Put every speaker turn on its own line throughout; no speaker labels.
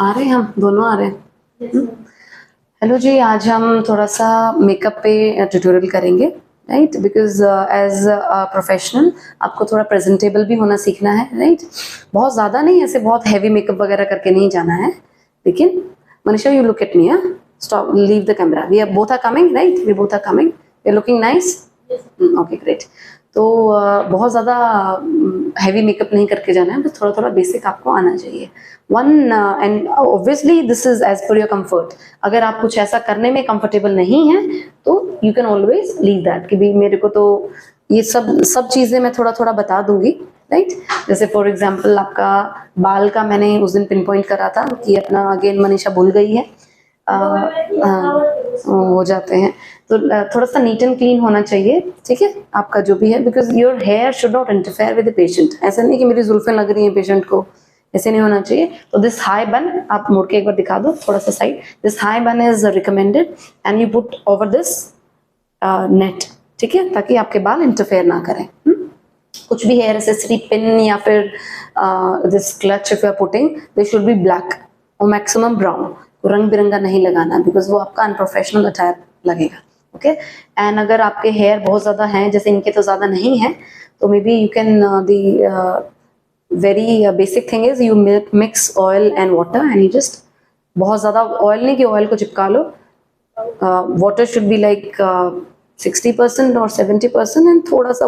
आ रहे हैं, हम दोनों आ रहे हैं। हेलो जी, आज हम थोड़ा सा मेकअप पे ट्यूटोरियल करेंगे, right? Because as a professional आपको थोड़ा प्रेजेंटेबल भी होना सीखना है, राइट? बहुत ज़्यादा नहीं, ऐसे बहुत हैवी मेकअप वगैरह करके नहीं जाना है। लेकिन Manisha, you look at me, stop, leave the camera, we are both are coming, right? We both are coming, we are looking nice, okay great. तो बहुत ज़्यादा हैवी मेकअप नहीं करके जाना है, बस थोड़ा थोड़ा बेसिक आपको आना चाहिए। One and obviously this is as per your comfort. अगर आप कुछ ऐसा करने में कंफर्टेबल नहीं है तो you can always leave that कि भाई मेरे को तो ये सब चीज़ें मैं थोड़ा थोड़ा बता दूंगी, राइट? जैसे फॉर एग्जाम्पल आपका बाल का मैंने उस दिन पिन पॉइंट करा था कि अपना, अगेन मनीषा भूल गई है, हो जाते हैं, तो थोड़ा सा नीट एंड क्लीन होना चाहिए, ठीक है? आपका जो भी है, because your hair should not interfere with the patient. ऐसा नहीं कि मेरी जुल्फें लग रही हैं पेशेंट को, ऐसे नहीं होना चाहिए। तो दिस हाई बन, आप मुड़ के एक बार दिखा दो थोड़ा सा साइड, दिस हाई बन is recommended and you put over this net, ठीक है? ताकि आपके बाल इंटरफेयर ना करें। कुछ भी हेयर एक्सेसरी, पिन या फिर this clutch if you are putting, they should be black और मैक्सिमम ब्राउन। रंग बिरंगा नहीं लगाना, बिकॉज वो आपका अनप्रोफेशनल अटायर लगेगा, ओके? एंड अगर आपके हेयर बहुत ज़्यादा हैं, जैसे इनके तो ज़्यादा नहीं है, तो may be you can the very basic thing is you mix oil and water and you just, बहुत ज़्यादा ऑयल नहीं कि ऑयल को चिपका लो, वाटर शुड बी लाइक 60% और 70% एंड थोड़ा सा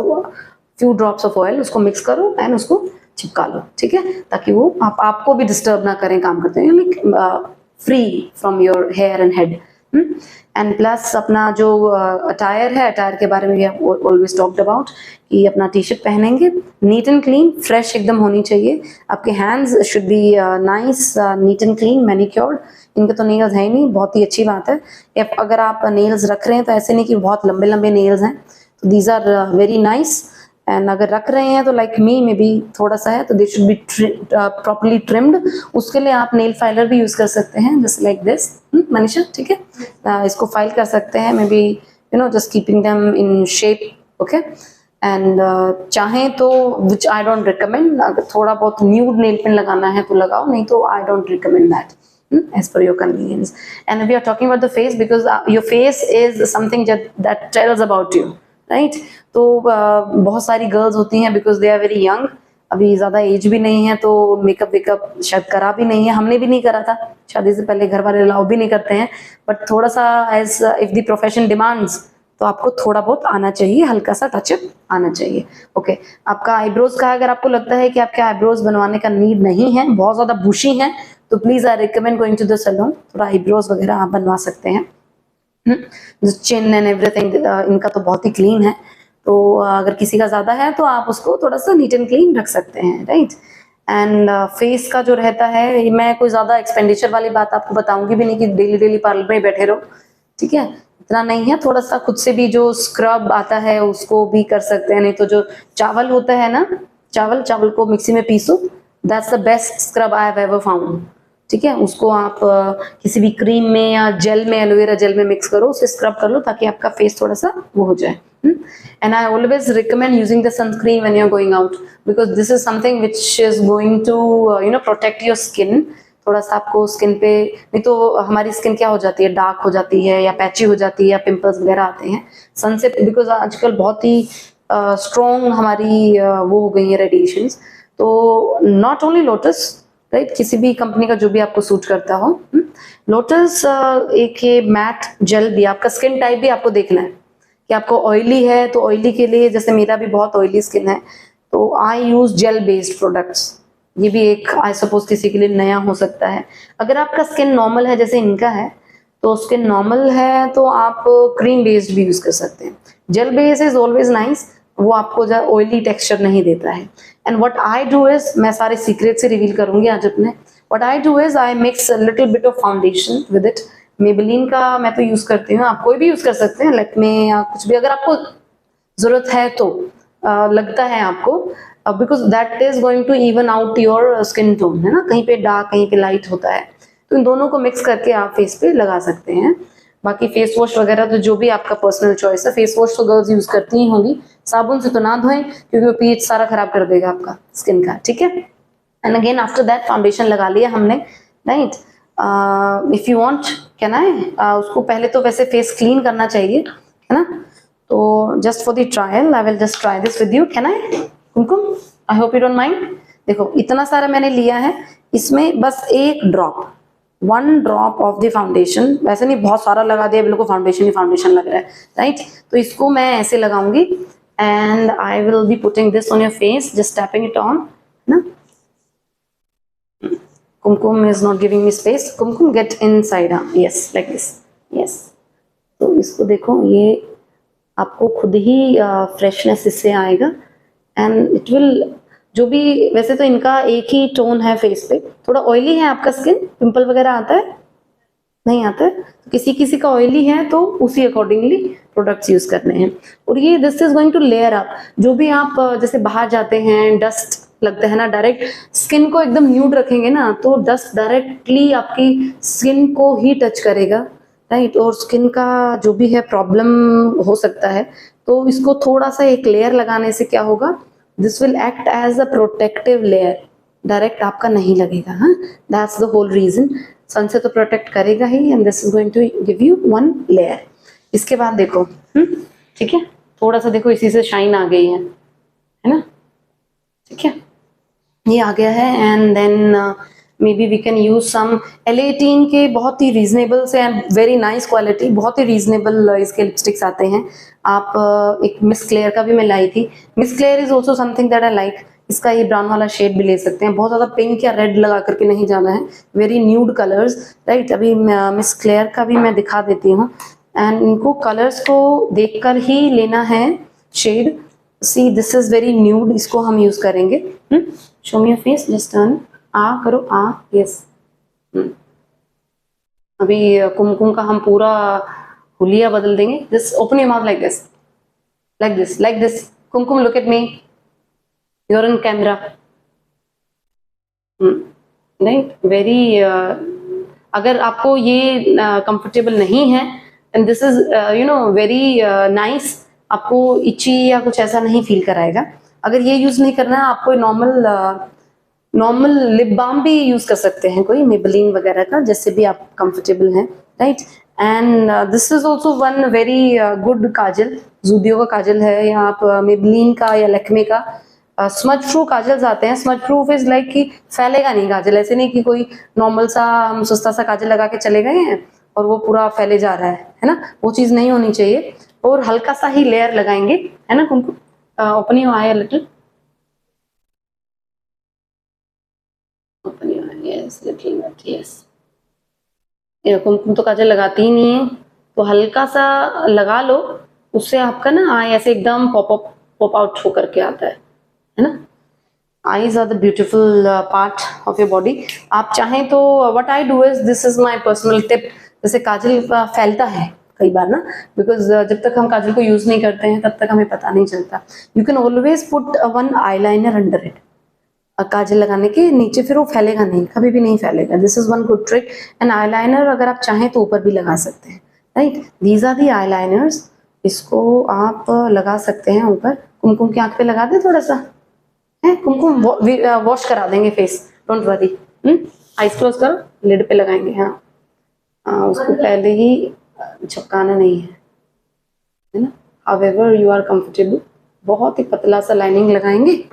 फ्यू ड्रॉप्स ऑफ ऑयल, उसको मिक्स करो एंड उसको चिपका लो, ठीक है? ताकि वो आपको भी डिस्टर्ब ना करें काम करते हैं, like free from your hair and head. And plus अपना जो अटायर है, अटायर के बारे में we have always talked about कि अपना टी शर्ट पहनेंगे नीट एंड क्लीन, फ्रेश एकदम होनी चाहिए। आपके hands should be nice, neat and clean, manicured. इनके तो नेल्स है ही नहीं, बहुत ही अच्छी बात है। अगर आप नेल्स रख रहे हैं तो ऐसे नहीं कि बहुत लंबे लंबे नेल्स हैं, तो these are very nice. And अगर रख रहे हैं तो लाइक मी में भी थोड़ा सा है, तो दे शुड बी प्रॉपर्ली ट्रिम्ड। उसके लिए आप नेल फाइलर भी यूज कर सकते हैं, जस्ट लाइक दिस मनीषा, ठीक है? इसको फाइल कर सकते हैं, may be you know just keeping them in shape, okay? And चाहें तो, विच आई डोंट रिकमेंड, अगर थोड़ा बहुत न्यूड नेल पेंट लगाना है तो लगाओ, नहीं तो I don't recommend that, as per your convenience. And we are talking about the face because your face is something that tells about you, right? तो बहुत सारी गर्ल्स होती हैं, because they are very young, अभी ज़्यादा as भी नहीं है, तो मेकअप वेकअप शायद करा भी नहीं है, हमने भी नहीं करा था शादी से पहले, घर वाले अलाउ भी नहीं करते हैं, बट थोड़ा सा as if the profession demands, तो आपको थोड़ा बहुत आना चाहिए, हल्का सा टचअप आना चाहिए, ओके? आपका आईब्रोज का, अगर आपको लगता है कि आपके आईब्रोज बनवाने का नीड नहीं है, बहुत ज़्यादा बुशी हैं, तो please I recommend going to the salon, थोड़ा आईब्रोज वगैरह आप बनवा सकते हैं। चिन एंड एवरीथिंग इनका तो बहुत ही क्लीन है, तो अगर किसी का ज़्यादा है तो आप उसको थोड़ा सा नीट एंड क्लीन रख सकते हैं, राइट? एंड फेस का जो रहता है, मैं कोई ज़्यादा एक्सपेंडिचर वाली बात आपको बताऊंगी भी नहीं कि डेली डेली पार्लर में बैठे रहो, ठीक है? इतना नहीं है, थोड़ा सा खुद से भी जो स्क्रब आता है उसको भी कर सकते हैं, नहीं तो जो चावल होता है ना, चावल को मिक्सी में पीसो, that's the best scrub I have ever found, ठीक है? उसको आप किसी भी क्रीम में या जेल में, एलोवेरा जेल में मिक्स करो, उसे स्क्रब कर लो, ताकि आपका फेस थोड़ा सा वो हो जाए। And I always recommend using the sunscreen when you are going out, because this is something which is going to you know protect your skin. थोड़ा सा आपको स्किन पे, नहीं तो हमारी स्किन क्या हो जाती है, डार्क हो जाती है या पैची हो जाती है या पिंपल्स वगैरह आते हैं सन से, बिकॉज आजकल बहुत ही स्ट्रॉन्ग हमारी वो हो गई है रेडिएशंस। तो नॉट ओनली लोटस, राइट? किसी भी कंपनी का जो भी आपको सूट करता हो, लोटस एक ये मैट जेल भी, आपका स्किन टाइप भी आपको देखना है कि आपको ऑयली है, तो ऑयली के लिए, जैसे मेरा भी बहुत ऑयली स्किन है, तो आई यूज जेल बेस्ड प्रोडक्ट्स। ये भी एक आई सपोज किसी के लिए नया हो सकता है। अगर आपका स्किन नॉर्मल है जैसे इनका है, तो स्किन नॉर्मल है तो आप क्रीम बेस्ड भी यूज कर सकते हैं। Gel based is always nice, वो आपको जो ऑयली टेक्सचर नहीं देता है। And what I do is, मैं सारे सीक्रेट से रिवील करूंगी आज अपने, what I do is I mix a little bit of foundation with it. Maybelline का मैं तो यूज करती हूँ, आप कोई भी यूज कर सकते हैं, लैक्मे या कुछ भी, अगर आपको जरूरत है तो लगता है आपको, because that is going to even out your skin tone, है ना? कहीं पे डार्क कहीं पे लाइट होता है, तो इन दोनों को मिक्स करके आप फेस पे लगा सकते हैं। बाकी फेस वॉश वगैरह तो जो भी आपका पर्सनल चॉइस है, फेस वॉश तो गर्ल्स यूज करती ही होंगी, साबुन से तो ना धोएं क्योंकि वो पीएच सारा खराब कर देगा आपका स्किन का, ठीक है? And again after that foundation लगा लिया हमने, right. If you want can I, उसको पहले तो वैसे फेस क्लीन करना चाहिए, है ना? तो just for the trial I will just try this with you, can I Kumkum? I hope you don't mind. देखो इतना सारा मैंने लिया है, इसमें बस एक drop, 1 drop of the foundation, वैसे नहीं बहुत सारा लगा दिया, बिल्कुल फाउंडेशन ही फाउंडेशन लग रहा है, राइट? तो इसको मैं ऐसे लगाऊंगी and I will be putting this on your face, just tapping it on, ना? Kumkum is not giving me space. Kumkum, get inside. Yes, like this. Yes. तो इसको देखो, ये आपको खुद ही फ्रेशनेस इससे आएगा एंड इट विल, जो भी, वैसे तो इनका एक ही टोन है फेस पे। थोड़ा ऑयली है आपका स्किन, पिंपल वगैरह आता है? नहीं आता है? तो किसी किसी का ऑयली है तो उसी अकॉर्डिंगली प्रोडक्ट्स यूज करने हैं। और ये this is going to layer up, जो भी आप जैसे बाहर जाते हैं, डस्ट लगता है ना, डायरेक्ट स्किन को एकदम न्यूड रखेंगे ना तो डस्ट डायरेक्टली आपकी स्किन को ही टच करेगा, राइट? और स्किन का जो भी है प्रॉब्लम हो सकता है, तो इसको थोड़ा सा एक लेयर लगाने से क्या होगा, this will act as a protective layer, direct आपका नहीं लगेगा। हाँ, that's the whole reason. Sun से तो प्रोटेक्ट करेगा ही and this is going to give you 1 layer. इसके बाद देखो, ठीक है, थोड़ा सा देखो इसी से शाइन आ गई है ना? ठीक है, ये आ गया है and then maybe we can use some L18 के बहुत ही रीजनेबल से एंड वेरी नाइस क्वालिटी, बहुत ही रीजनेबल इसके लिपस्टिक्स आते हैं। आप एक मिस क्लेयर का भी मैं लाई थी, miss clear is also something that I like. इसका ये ब्राउन वाला शेड भी ले सकते हैं, बहुत ज्यादा पिंक या रेड लगा करके नहीं जाना है, वेरी न्यूड कलर्स, राइट? अभी मिस क्लेयर का भी मैं दिखा देती हूँ एंड इनको कलर्स को देखकर ही लेना है shade. See this is very nude, इसको हम यूज करेंगे। Show me your face, just turn, आ करो, आ, यस। अभी कुमकुम का हम पूरा हुलिया बदल देंगे। This, open your mouth like this, like this, like this. Kumkum look at me, you are in camera, right? Very अगर आपको ये कंफर्टेबल नहीं है and this is you know very nice, आपको इची या कुछ ऐसा नहीं फील कराएगा। अगर ये यूज नहीं करना है आपको, नॉर्मल लिप बाम भी यूज कर सकते हैं, कोई मेबेलिन वगैरह का, जैसे भी आप कंफर्टेबल हैं, right? And this is also one very good kajal, Zudio का काजल है, या आप मेबेलिन का या लैक्मे का स्मज प्रूफ काजल्स आते हैं। स्मज प्रूफ इज लाइक कि फैलेगा नहीं काजल, ऐसे नहीं कि कोई नॉर्मल सा हम सस्ता सा काजल लगा के चले गए हैं और वो पूरा फैले जा रहा है ना? वो चीज नहीं होनी चाहिए। और हल्का सा ही लेयर लगाएंगे, है ना Kumkum? Open your eye a little, open your eye, yes, little bit, yes. Kumkum तो काजल लगाती ही नहीं है, तो हल्का सा लगा लो, उससे आपका ना आई ऐसे एकदम पॉप आउट हो करके आता है ना? Eyes are the beautiful part of your body. आप चाहें तो what I do is, this is my personal tip, जैसे काजल फैलता है कई बार ना, बिकॉज जब तक हम काजल को यूज नहीं करते हैं तब तक हमें पता नहीं चलता। You can always put 1 eyeliner under it, काजल लगाने के नीचे, फिर वो फैलेगा नहीं, कभी भी नहीं फैलेगा। This is one good trick. And eyeliner अगर आप चाहें तो ऊपर भी लगा सकते हैं, right? These are the eyeliners, इसको आप लगा सकते हैं ऊपर। कुमकुम की आंख पे लगा दे थोड़ा सा, है कुमकुम, वॉश करा देंगे face, don't worry. Eyes close करो, लिड पे लगाएंगे। हाँ, उसको पहले ही झपकाना नहीं है ना? हाउएवर यू आर कंफर्टेबल, बहुत ही पतला सा लाइनिंग लगाएंगे।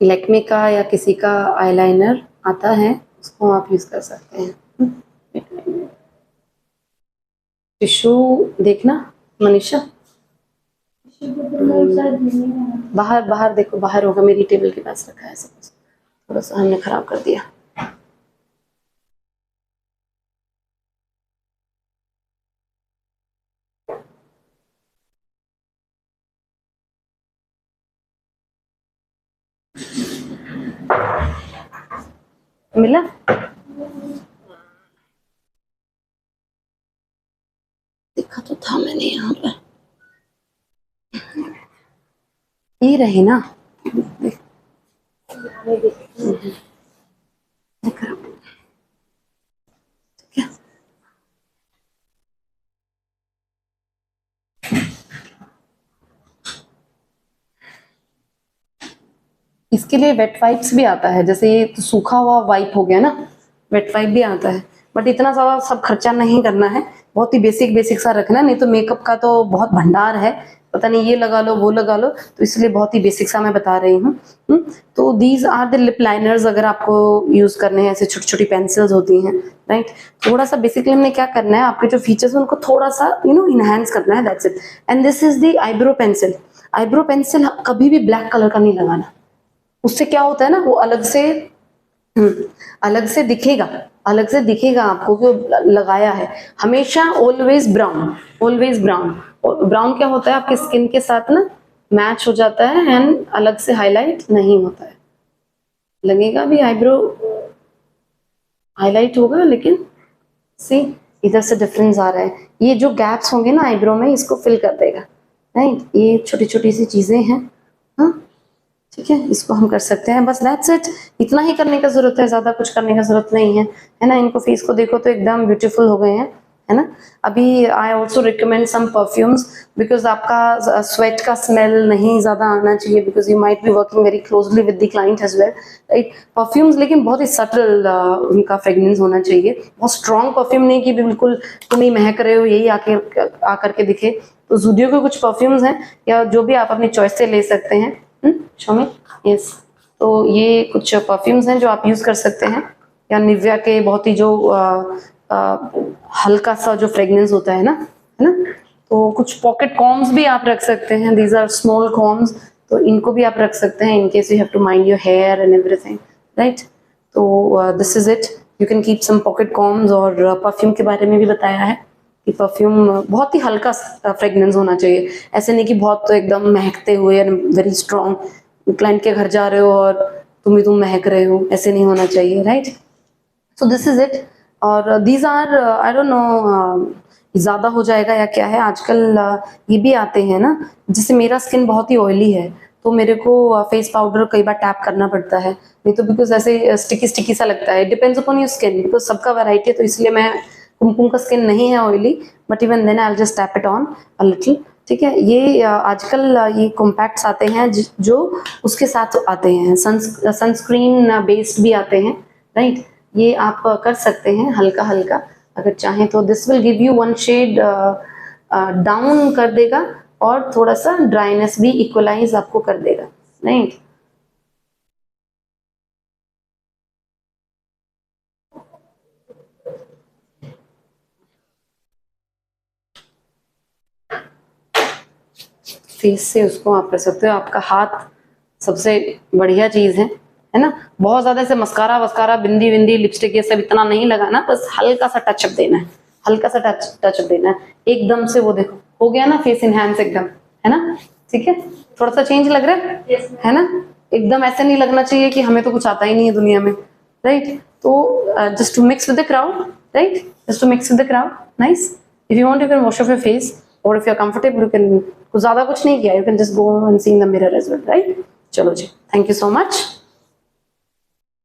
लैक्मे का या किसी का आईलाइनर आता है, उसको आप यूज कर सकते हैं। टिश्यू देखना मनीषा, बाहर बाहर देखो, बाहर होगा, मेरी टेबल के पास रखा है सब, थोड़ा सा हमने खराब कर दिया। मिला? देखा तो था मैंने यहाँ पर, ये रहे ना, देख, ठीक है। इसके लिए वेट वाइप्स भी आता है, जैसे ये तो सूखा हुआ वाइप हो गया ना, वेट वाइप भी आता है, बट इतना ज़्यादा सब खर्चा नहीं करना है, बहुत ही बेसिक बेसिक सा रखना है, नहीं तो मेकअप का तो बहुत भंडार है, पता नहीं ये लगा लो वो लगा लो, तो इसलिए बहुत ही बेसिक सा मैं बता रही हूँ। तो these are the lip liners, अगर आपको यूज करने हैं, ऐसे छोटी छोटी पेंसिल्स होती हैं, राइट। थोड़ा सा बेसिकली हमने क्या करना है, आपके जो फीचर्स हैं उनको थोड़ा सा इनहेंस करना है, that's it. And this is the eyebrow pencil. Eyebrow pencil कभी भी ब्लैक कलर का नहीं लगाना, उससे क्या होता है ना, वो अलग से दिखेगा, अलग से दिखेगा आपको कि वो लगाया है। हमेशा always brown, always brown. Brown क्या होता है, आपके स्किन के साथ ना मैच हो जाता है एंड अलग से हाईलाइट नहीं होता है। लगेगा भी आईब्रो हाईलाइट होगा, लेकिन सी इधर से डिफरेंस आ रहा है, ये जो गैप्स होंगे ना आईब्रो में, इसको फिल कर देगा, राइट। ये छोटी छोटी सी चीजें हैं, हाँ ठीक है, इसको हम कर सकते हैं, बस दैट्स इट। इतना ही करने का जरूरत है, ज्यादा कुछ करने का जरूरत नहीं है ना। इनको फेस को देखो तो एकदम ब्यूटीफुल हो गए हैं, है ना। अभी I also recommend some perfumes, because आपका स्वेट का स्मेल नहीं ज्यादा आना चाहिए, because you might be working very closely with the client as well, right. Perfumes लेकिन बहुत ही सटल उनका फ्रेग्रेंस होना चाहिए, बहुत स्ट्रॉन्ग परफ्यूम नहीं कि बिल्कुल तुम ही महक रहे हो, यही आकर के दिखे। तो ज़ूडियो के कुछ परफ्यूम्स हैं, या जो भी आप अपनी चॉइस से ले सकते हैं। शोमी, यस, तो ये कुछ परफ्यूम्स हैं जो आप यूज कर सकते हैं, या निव्या के बहुत ही जो हल्का सा जो फ्रेग्रेंस होता है ना, तो कुछ पॉकेट कॉम्स भी आप रख सकते हैं, दीज आर स्मॉल कॉम्स, तो इनको भी आप रख सकते हैं in case you have to mind your hair and everything, right. तो this is it, you can keep some pocket combs. और परफ्यूम के बारे में भी बताया है कि परफ्यूम बहुत ही हल्का फ्रेग्रेंस होना चाहिए, ऐसे नहीं कि बहुत तो एकदम महकते हुए वेरी स्ट्रॉन्ग, क्लाइंट के घर जा रहे हो और तुम महक रहे हो, ऐसे नहीं होना चाहिए, right. So this is it. और these are I don't know ज्यादा हो जाएगा या क्या है, आजकल ये भी आते हैं ना, जैसे मेरा स्किन बहुत ही ऑयली है, तो मेरे को फेस पाउडर कई बार टैप करना पड़ता है, नहीं तो बिकॉज ऐसे स्टिकी स्टिकी सा लगता है, depends upon your skin, because सबका वैरायटी है, तो इसलिए मैं, कुमकुम का स्किन नहीं है oily, but even then I will just tap it on a little, ठीक है। ये आजकल ये कॉम्पैक्ट्स आते हैं जो उसके साथ आते हैं, सनस्क्रीन बेस्ड भी आते हैं, राइट। ये आप कर सकते हैं हल्का हल्का अगर चाहें तो, this will give you one shade down कर देगा, और थोड़ा सा ड्राइनेस भी इक्वलाइज आपको कर देगा, राइट। फेस से उसको आप कर सकते हो, आपका हाथ सबसे बढ़िया चीज है ना। बहुत ज्यादा से मस्कारा वस्कारा बिंदी विंदी लिपस्टिक ये सब इतना नहीं लगाना, बस हल्का सा टचअप देना है, हल्का सा टचअप देना है, एकदम से वो देखो हो गया ना फेस इनहैंस एकदम, है ना, ठीक है। थोड़ा सा चेंज लग रहा है, है ना, एकदम ऐसे नहीं लगना चाहिए कि हमें तो कुछ आता ही नहीं है दुनिया में, राइट। तो just to mix with the crowd, right, just to mix with the crowd, nice. If you want you can wash off your face, और if you are comfortable you can, कुछ ज्यादा कुछ नहीं किया, you can just go and see in the mirror as well, right. चलो जी, thank you so much.